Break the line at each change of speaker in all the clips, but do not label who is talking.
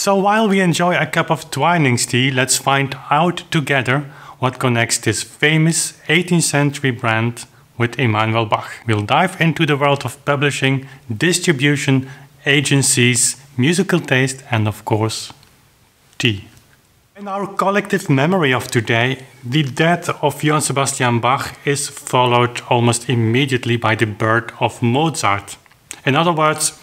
So while we enjoy a cup of Twinings tea, let's find out together what connects this famous 18th century brand with Emanuel Bach. We'll dive into the world of publishing, distribution, agencies, musical taste, and of course, tea. In our collective memory of today, the death of Johann Sebastian Bach is followed almost immediately by the birth of Mozart. In other words,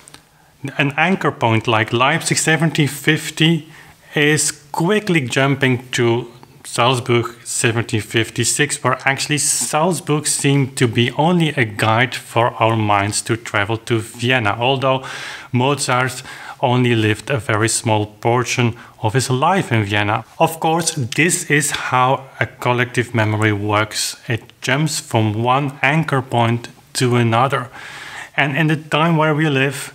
an anchor point like Leipzig 1750 is quickly jumping to Salzburg 1756, where actually Salzburg seemed to be only a guide for our minds to travel to Vienna, although Mozart only lived a very small portion of his life in Vienna. Of course, this is how a collective memory works. It jumps from one anchor point to another. And in the time where we live,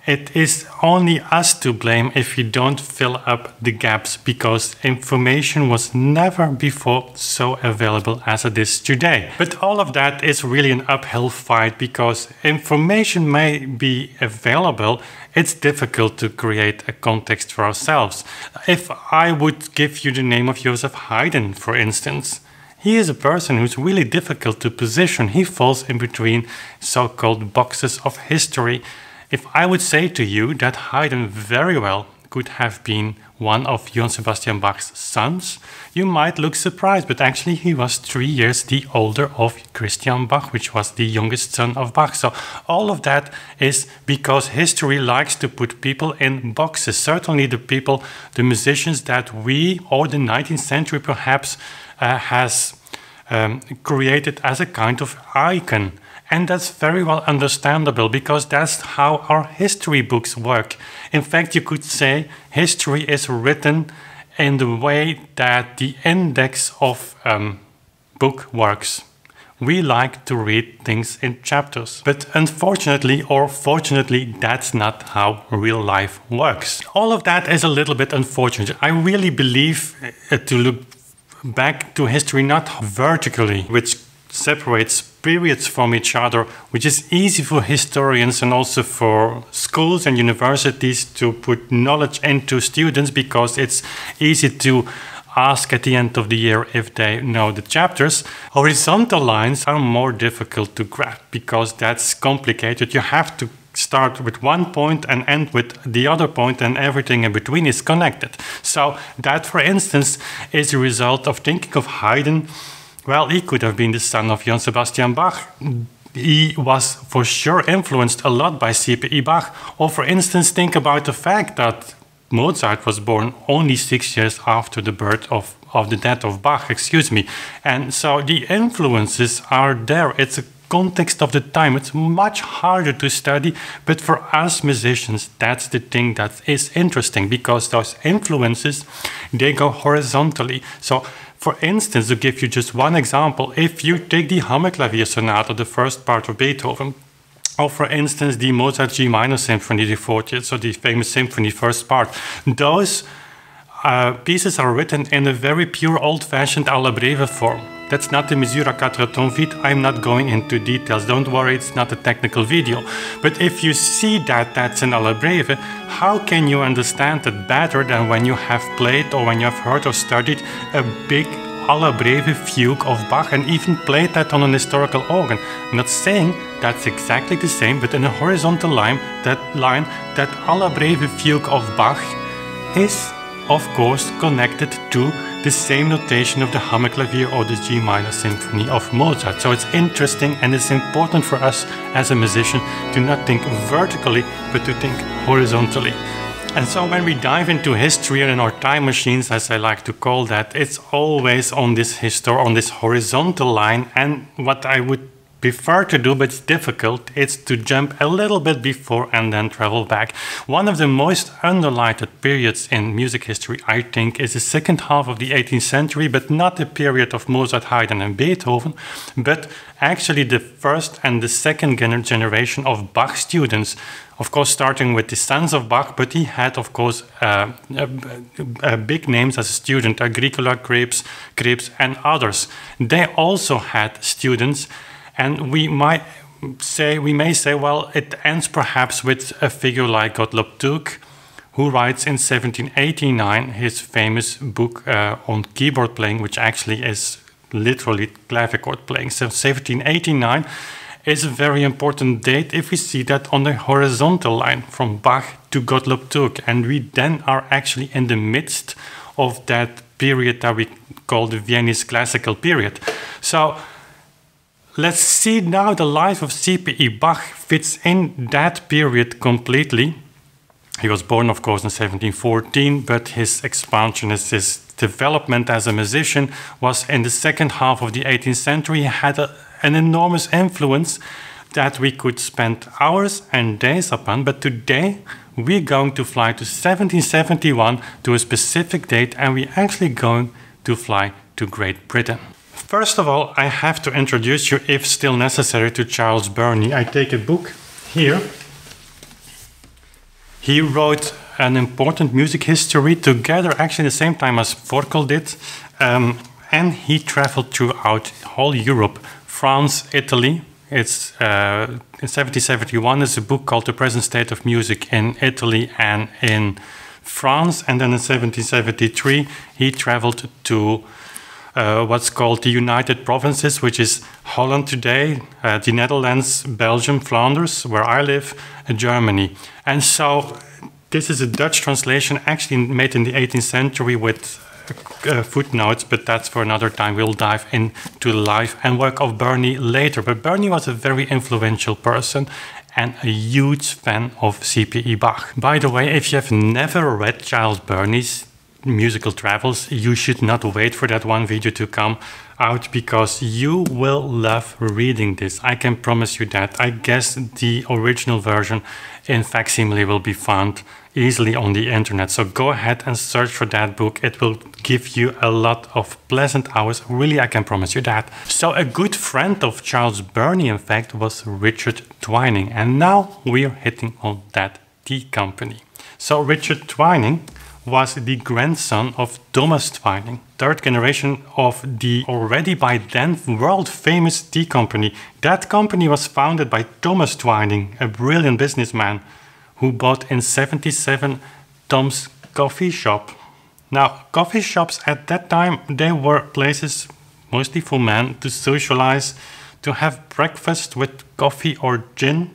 it is only us to blame if we don't fill up the gaps, because information was never before so available as it is today. But all of that is really an uphill fight, because information may be available, it's difficult to create a context for ourselves. If I would give you the name of Joseph Haydn, for instance, he is a person who's really difficult to position. He falls in between so-called boxes of history. If I would say to you that Haydn very well could have been one of Johann Sebastian Bach's sons, you might look surprised, but actually he was 3 years the older of Christian Bach, which was the youngest son of Bach. So all of that is because history likes to put people in boxes. Certainly the people, the musicians that we, or the 19th century perhaps, has created as a kind of icon. And that's very well understandable, because that's how our history books work. In fact, you could say history is written in the way that the index of book works. We like to read things in chapters. But unfortunately or fortunately, that's not how real life works. All of that is a little bit unfortunate. I really believe to look back to history not vertically, which separates periods from each other, which is easy for historians and also for schools and universities to put knowledge into students, because it's easy to ask at the end of the year if they know the chapters. Horizontal lines are more difficult to grasp, because that's complicated. You have to start with one point and end with the other point, and everything in between is connected. So that, for instance, is a result of thinking of Haydn. Well, he could have been the son of Johann Sebastian Bach. He was for sure influenced a lot by C.Pe.Bach. Or for instance, think about the fact that Mozart was born only 6 years after the birth of the death of Bach, And so the influences are there. It's a context of the time. It's much harder to study, but for us musicians, that's the thing that is interesting, because those influences, they go horizontally. So for instance, to give you just one example, if you take the Hammerklavier Sonata, the first part of Beethoven, or for instance the Mozart G minor symphony, the 40th, so the famous symphony first part, those pieces are written in a very pure old-fashioned alla breve form. That's not the misura quatre ton vite. I'm not going into details. Don't worry, it's not a technical video. But if you see that that's an alla breve, how can you understand it better than when you have played or when you have heard or studied a big alla breve fugue of Bach and even played that on an historical organ? I'm not saying that's exactly the same, but in a horizontal line, that alla breve fugue of Bach is, of course, connected to the same notation of the Hammerklavier or the G minor symphony of Mozart. So it's interesting, and it's important for us as a musician to not think vertically, but to think horizontally. And so when we dive into history and in our time machines, as I like to call that, it's always on this horizontal line. And what I would prefer to do, but it's difficult, it's to jump a little bit before and then travel back. One of the most underlighted periods in music history, I think, is the second half of the 18th century, but not the period of Mozart, Haydn and Beethoven, but actually the first and the second generation of Bach students. Of course, starting with the sons of Bach, but he had, of course, big names as a student, Agricola, Krebs and others. They also had students. And we may say, well, it ends perhaps with a figure like Gottlob Tuck, who writes in 1789 his famous book on keyboard playing, which actually is literally clavichord playing. So 1789 is a very important date if we see that on the horizontal line from Bach to Gottlob Turk, and we then are actually in the midst of that period that we call the Viennese classical period. So let's see now the life of C.P.E.Bach fits in that period completely. He was born, of course, in 1714, but his expansion, his development as a musician was in the second half of the 18th century. He had an enormous influence that we could spend hours and days upon, but today we're going to fly to 1771 to a specific date, and we're actually going to fly to Great Britain. First of all, I have to introduce you, if still necessary, to Charles Burney. I take a book here. He wrote an important music history together, actually the same time as Forkel did, and he traveled throughout whole Europe, France, Italy. It's in 1771 is a book called The Present State of Music in Italy and in France, and then in 1773 he traveled to what's called the United Provinces, which is Holland today, the Netherlands, Belgium, Flanders, where I live, and Germany. And so this is a Dutch translation actually made in the 18th century with footnotes, but that's for another time. We'll dive into the life and work of Burney later. But Burney was a very influential person and a huge fan of C.P.E.Bach. By the way, if you have never read Charles Burney's musical travels, you should not wait for that one video to come out, because you will love reading this. I can promise you that. I guess the original version in facsimile will be found easily on the internet. So go ahead and search for that book. It will give you a lot of pleasant hours. Really, I can promise you that. So a good friend of Charles Burney, in fact, was Richard Twining. And now we're hitting on that tea company. So Richard Twining was the grandson of Thomas Twining, third generation of the already by then world famous tea company. That company was founded by Thomas Twining, a brilliant businessman who bought in 77 Tom's coffee shop. Now, coffee shops at that time, they were places mostly for men to socialize, to have breakfast with coffee or gin,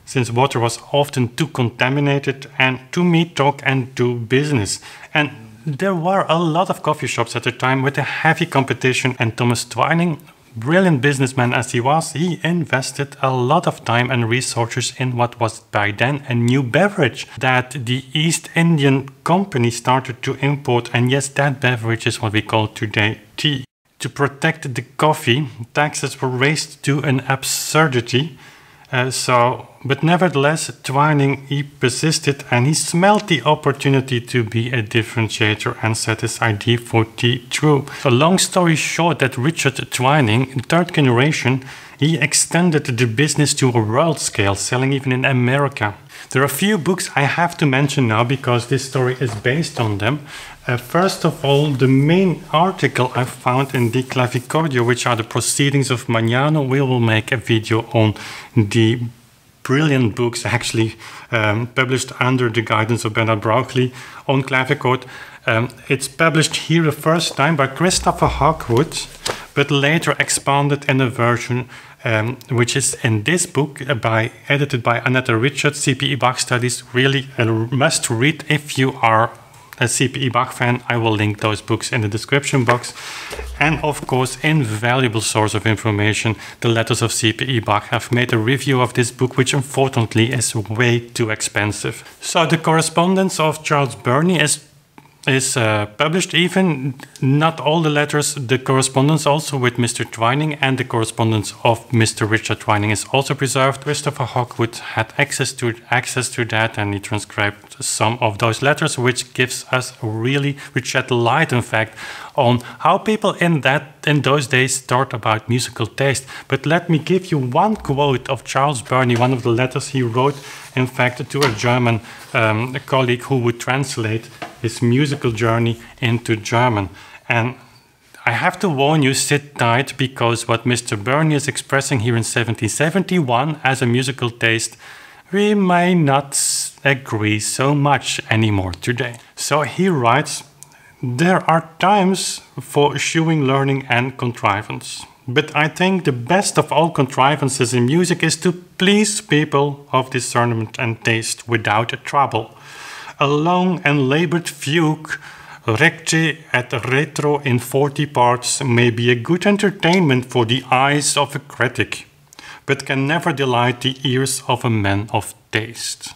since water was often too contaminated, and to meet, talk, and do business. And there were a lot of coffee shops at the time with a heavy competition, and Thomas Twining, brilliant businessman as he was, he invested a lot of time and resources in what was by then a new beverage that the East Indian Company started to import. And yes, that beverage is what we call today tea. To protect the coffee, taxes were raised to an absurdity. But nevertheless, Twining, he persisted, and he smelled the opportunity to be a differentiator and set his idea for tea through. So long story short, that Richard Twining, third generation, he extended the business to a world scale, selling even in America. There are a few books I have to mention now because this story is based on them. First of all, the main article I found in the Clavicordio, which are the proceedings of Magnano. We will make a video on the brilliant books actually published under the guidance of Bernard Brauchli on clavichord. It's published here the first time by Christopher Hawkwood, but later expanded in a version which is in this book edited by Annette Richards, C.P.E.Bach Studies. Really a must read if you are a C.P.E.Bach fan. I will link those books in the description box. And of course, invaluable source of information, the letters of C.P.E.Bach. I've made a review of this book, which unfortunately is way too expensive. So the correspondence of Charles Burney is published, even not all the letters, the correspondence also with Mr. Twining and the correspondence of Mr. Richard Twining is also preserved. Christopher Hawkwood had access to that, and he transcribed some of those letters, which gives us which shed light, in fact, on how people in those days thought about musical taste. But let me give you one quote of Charles Burney, one of the letters he wrote, in fact, to a German colleague who would translate his musical journey into German. And I have to warn you, sit tight, because what Mr. Burney is expressing here in 1771 as a musical taste, we may not agree so much anymore today. So he writes, there are times for eschewing learning and contrivance. But I think the best of all contrivances in music is to please people of discernment and taste without trouble. A long and labored fugue, recte et retro in 40 parts, may be a good entertainment for the eyes of a critic, but can never delight the ears of a man of taste.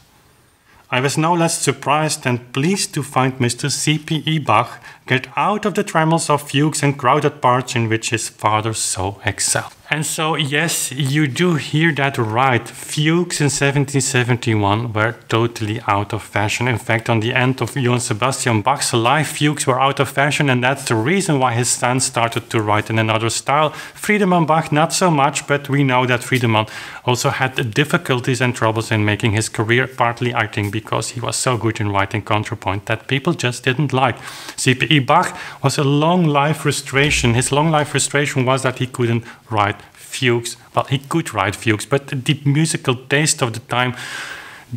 I was no less surprised and pleased to find Mr. C.P.E.Bach get out of the trammels of fugues and crowded parts in which his father so excelled. And so, yes, you do hear that right. Fugues in 1771 were totally out of fashion. In fact, on the end of Johann Sebastian Bach's life, fugues were out of fashion, and that's the reason why his son started to write in another style. Friedemann Bach, not so much, but we know that Friedemann also had difficulties and troubles in making his career, partly, I think, because he was so good in writing contrapoint that people just didn't like. C.P.E.Bach was a long life frustration. His long life frustration was that he couldn't write fugues. Well, he could write fugues, but the musical taste of the time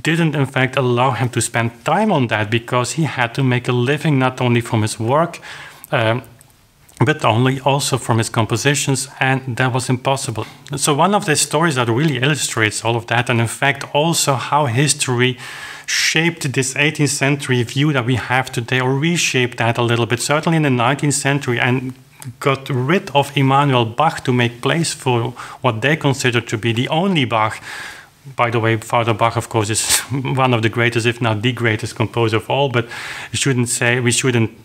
didn't in fact allow him to spend time on that, because he had to make a living not only from his work, but also from his compositions, and that was impossible. So one of the stories that really illustrates all of that, and in fact also how history shaped this 18th century view that we have today, or reshaped that a little bit, certainly in the 19th century, and got rid of Emanuel Bach to make place for what they consider to be the only Bach. By the way, Father Bach, of course, is one of the greatest, if not the greatest composer of all, but we shouldn't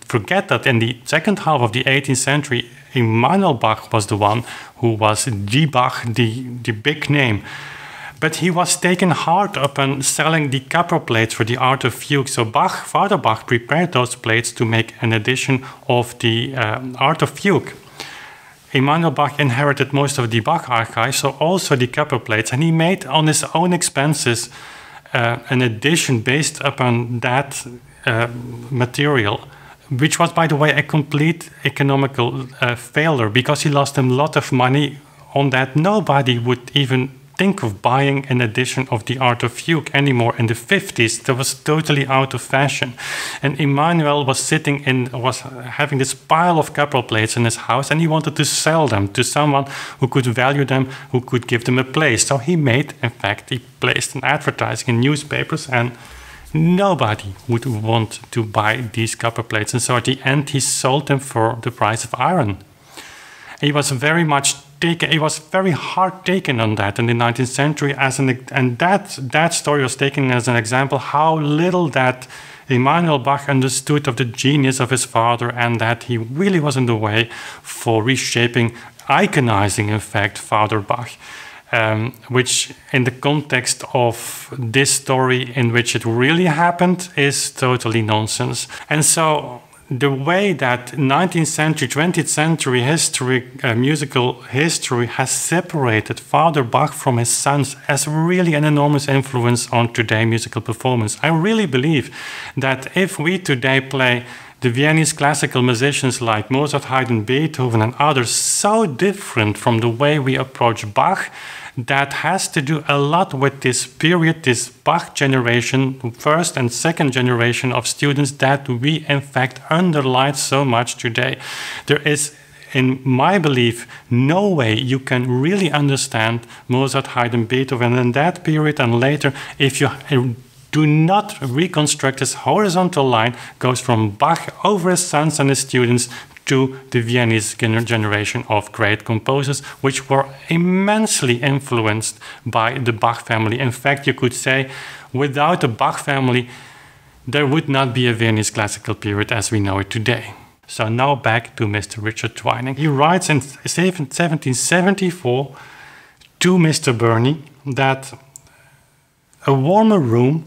forget that in the second half of the 18th century, Emanuel Bach was the one who was the Bach, the big name. But he was taken hard upon selling the copper plates for the art of fugue. So Father Bach prepared those plates to make an edition of the art of fugue. Emanuel Bach inherited most of the Bach archive, so also the copper plates, and he made on his own expenses an edition based upon that material, which was, by the way, a complete economical failure, because he lost a lot of money on that. Nobody would even think of buying an edition of the Art of Fugue anymore in the 50s. That was totally out of fashion. And Emanuel was having this pile of copper plates in his house, and he wanted to sell them to someone who could value them, who could give them a place. So he placed an advertising in newspapers, and nobody would want to buy these copper plates. And so at the end, he sold them for the price of iron. He was very hard taken on that in the 19th century, and that story was taken as an example how little that Emanuel Bach understood of the genius of his father, and that he really was in the way for reshaping, iconizing, in fact, Father Bach, which in the context of this story in which it really happened is totally nonsense. And so the way that 19th century, 20th century history, musical history has separated Father Bach from his sons has really an enormous influence on today's musical performance. I really believe that if we today play the Viennese classical musicians like Mozart, Haydn, Beethoven and others so different from the way we approach Bach, that has to do a lot with this period, this Bach generation, first and second generation of students that we in fact underline so much today. There is, in my belief, no way you can really understand Mozart, Haydn, Beethoven in that period and later if you do not reconstruct this horizontal line, goes from Bach over his sons and his students to the Viennese generation of great composers, which were immensely influenced by the Bach family. In fact, you could say, without the Bach family, there would not be a Viennese classical period as we know it today. So now back to Mr. Richard Twining. He writes in 1774 to Mr. Burney that a warmer room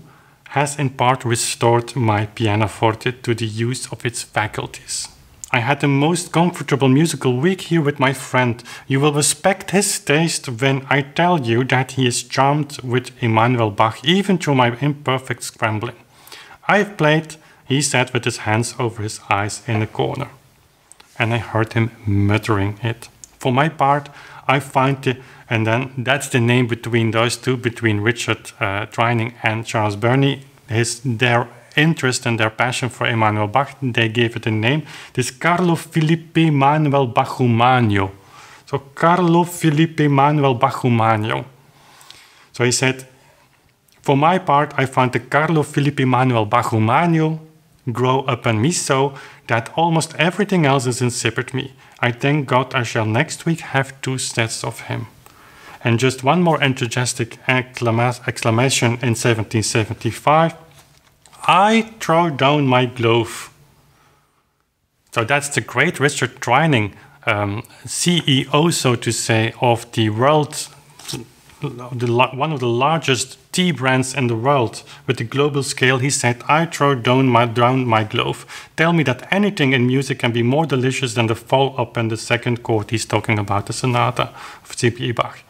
has in part restored my pianoforte to the use of its faculties. I had the most comfortable musical week here with my friend. You will respect his taste when I tell you that he is charmed with Emanuel Bach, even through my imperfect scrambling. I've played, he said with his hands over his eyes in a corner. And I heard him muttering it. For my part, I find and then that's the name between those two, between Richard Twining and Charles Burney. their interest and their passion for Emanuel Bach, they gave it a name. This Carlo Philipp Emanuel Bach. So Carlo Philipp Emanuel Bach. So he said, for my part, I found the Carlo Philipp Emanuel Bach grow upon me so that almost everything else is insipid me. I thank God I shall next week have 2 sets of him. And just one more enthusiastic exclamation in 1775, I throw down my glove. So that's the great Richard Twining, CEO, so to say, of the world, one of the largest tea brands in the world with the global scale. He said, I throw down my glove. Tell me that anything in music can be more delicious than the follow-up and the second chord. He's talking about the sonata of C.P.E. Bach.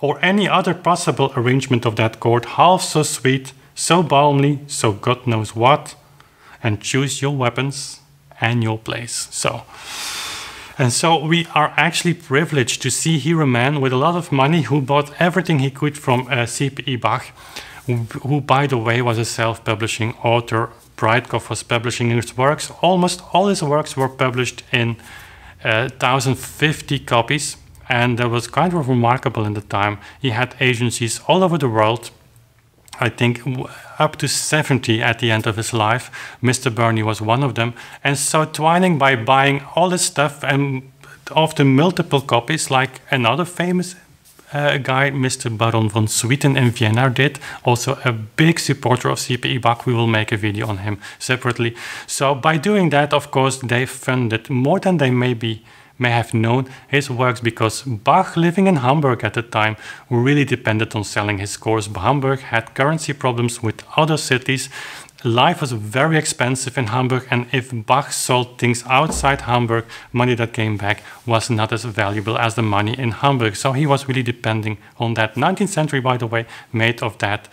Or any other possible arrangement of that chord, half so sweet, so balmy, so God knows what, and choose your weapons and your place. So we are actually privileged to see here a man with a lot of money who bought everything he could from C.P.E. Bach, who, by the way, was a self-publishing author. Breitkopf was publishing his works. Almost all his works were published in 1,050 copies, and that was kind of remarkable in the time. He had agencies all over the world, I think up to 70 at the end of his life. Mr. Burney was one of them. And so Twining, by buying all this stuff and often multiple copies, like another famous guy, Mr. Baron von Swieten in Vienna did, also a big supporter of C.P.E. Bach. We will make a video on him separately. So by doing that, of course, they funded more than they may have known his works, because Bach, living in Hamburg at the time, really depended on selling his scores. Hamburg had currency problems with other cities. Life was very expensive in Hamburg, and if Bach sold things outside Hamburg, money that came back was not as valuable as the money in Hamburg. So he was really depending on that. 19th century, by the way, made of that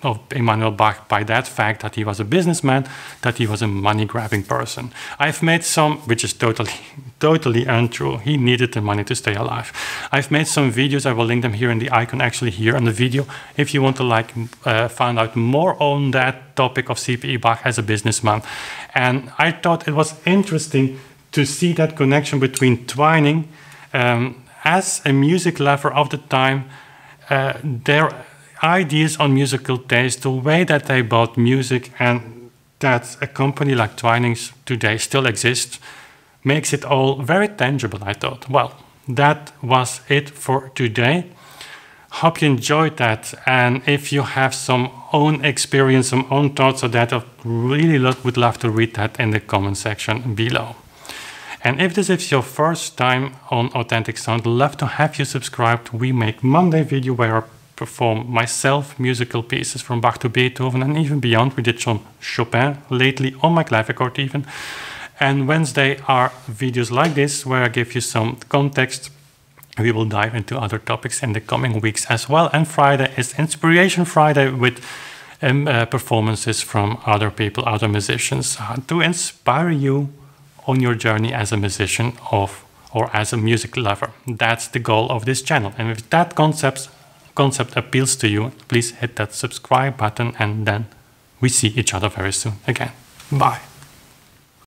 of Emanuel Bach by that fact that he was a businessman, that he was a money-grabbing person. I've made some, which is totally untrue. He needed the money to stay alive. I've made some videos. I will link them here in the icon, actually here on the video, if you want to find out more on that topic of C.P.E. Bach as a businessman. And I thought it was interesting to see that connection between Twining as a music lover of the time, their ideas on musical taste, the way that they bought music, and that a company like Twinings today still exists, makes it all very tangible, I thought. Well, that was it for today. Hope you enjoyed that, and if you have some own experience, some own thoughts on that, I really would love to read that in the comment section below. And if this is your first time on Authentic Sound, I'd love to have you subscribed. We make Monday video where I perform myself musical pieces from Bach to Beethoven and even beyond. We did some Chopin lately on my clavichord even. And Wednesday are videos like this where I give you some context. We will dive into other topics in the coming weeks as well. And Friday is Inspiration Friday with performances from other people, other musicians, to inspire you on your journey as a musician or as a music lover. That's the goal of this channel. And if that concept appeals to you, please hit that subscribe button, and then we see each other very soon again. Bye.